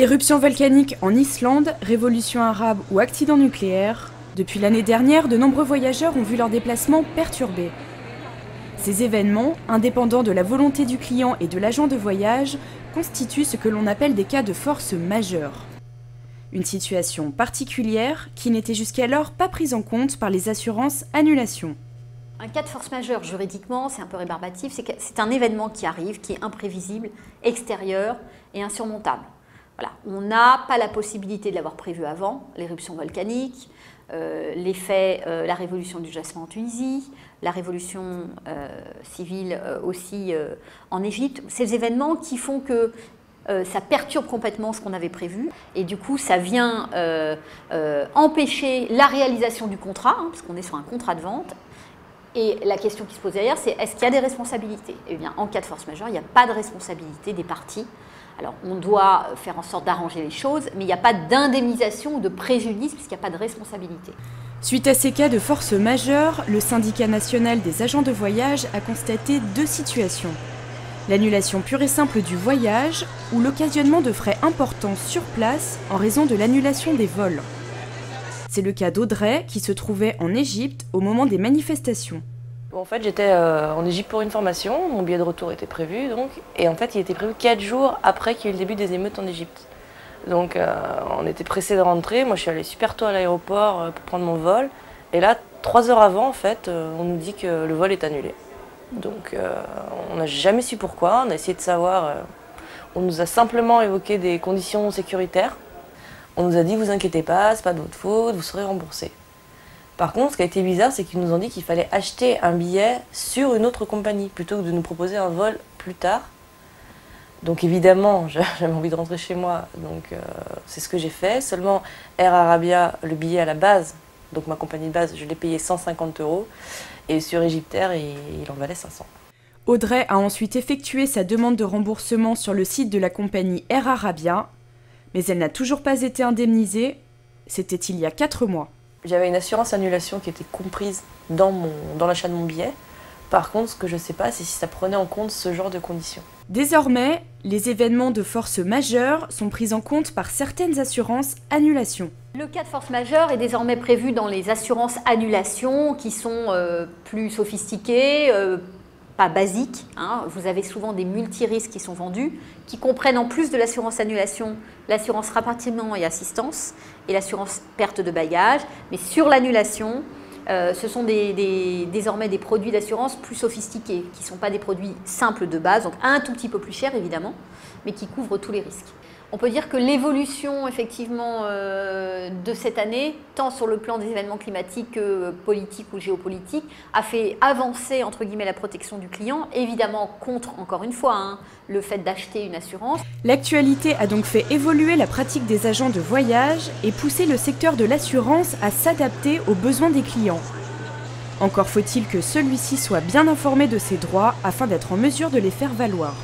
Éruption volcanique en Islande, révolution arabe ou accident nucléaire, depuis l'année dernière, de nombreux voyageurs ont vu leur déplacement perturbé. Ces événements, indépendants de la volonté du client et de l'agent de voyage, constituent ce que l'on appelle des cas de force majeure. Une situation particulière qui n'était jusqu'alors pas prise en compte par les assurances annulation. Un cas de force majeure, juridiquement, c'est un peu rébarbatif, c'est un événement qui arrive, qui est imprévisible, extérieur et insurmontable. Voilà. On n'a pas la possibilité de l'avoir prévu avant, l'éruption volcanique, la révolution du jasmin en Tunisie, la révolution civile aussi en Égypte. Ces événements qui font que ça perturbe complètement ce qu'on avait prévu et du coup ça vient empêcher la réalisation du contrat, hein, parce qu'on est sur un contrat de vente. Et la question qui se pose derrière, c'est est-ce qu'il y a des responsabilités? Eh bien, en cas de force majeure, il n'y a pas de responsabilité des parties. Alors, on doit faire en sorte d'arranger les choses, mais il n'y a pas d'indemnisation ou de préjudice puisqu'il n'y a pas de responsabilité. Suite à ces cas de force majeure, le syndicat national des agents de voyage a constaté deux situations. L'annulation pure et simple du voyage ou l'occasionnement de frais importants sur place en raison de l'annulation des vols. C'est le cas d'Audrey qui se trouvait en Égypte au moment des manifestations. En fait, j'étais en Égypte pour une formation, mon billet de retour était prévu, et en fait, il était prévu 4 jours après qu'il y ait eu le début des émeutes en Égypte. Donc, on était pressés de rentrer. Moi, je suis allée super tôt à l'aéroport pour prendre mon vol, et là, 3 heures avant, en fait, on nous dit que le vol est annulé. Donc, on n'a jamais su pourquoi. On a essayé de savoir. On nous a simplement évoqué des conditions sécuritaires. On nous a dit, vous inquiétez pas, c'est pas de votre faute, vous serez remboursé. Par contre, ce qui a été bizarre, c'est qu'ils nous ont dit qu'il fallait acheter un billet sur une autre compagnie, plutôt que de nous proposer un vol plus tard. Donc évidemment, j'avais envie de rentrer chez moi, donc c'est ce que j'ai fait. Seulement, Air Arabia, le billet à la base, donc ma compagnie de base, je l'ai payé 150 €, et sur Egyptair, il en valait 500. Audrey a ensuite effectué sa demande de remboursement sur le site de la compagnie Air Arabia, mais elle n'a toujours pas été indemnisée, c'était il y a 4 mois. J'avais une assurance annulation qui était comprise dans l'achat de mon billet. Par contre, ce que je ne sais pas, c'est si ça prenait en compte ce genre de conditions. Désormais, les événements de force majeure sont pris en compte par certaines assurances annulation. Le cas de force majeure est désormais prévu dans les assurances annulation qui sont plus sophistiquées, pas basiques. Hein. Vous avez souvent des multirisques qui sont vendus, qui comprennent en plus de l'assurance annulation, l'assurance rapatriement et assistance et l'assurance perte de bagages. Mais sur l'annulation, ce sont désormais des produits d'assurance plus sophistiqués, qui ne sont pas des produits simples de base, donc un tout petit peu plus cher évidemment, mais qui couvrent tous les risques. On peut dire que l'évolution effectivement de cette année, tant sur le plan des événements climatiques que politiques ou géopolitiques, a fait avancer entre guillemets la protection du client, évidemment contre, encore une fois, hein, le fait d'acheter une assurance. L'actualité a donc fait évoluer la pratique des agents de voyage et poussé le secteur de l'assurance à s'adapter aux besoins des clients. Encore faut-il que celui-ci soit bien informé de ses droits afin d'être en mesure de les faire valoir.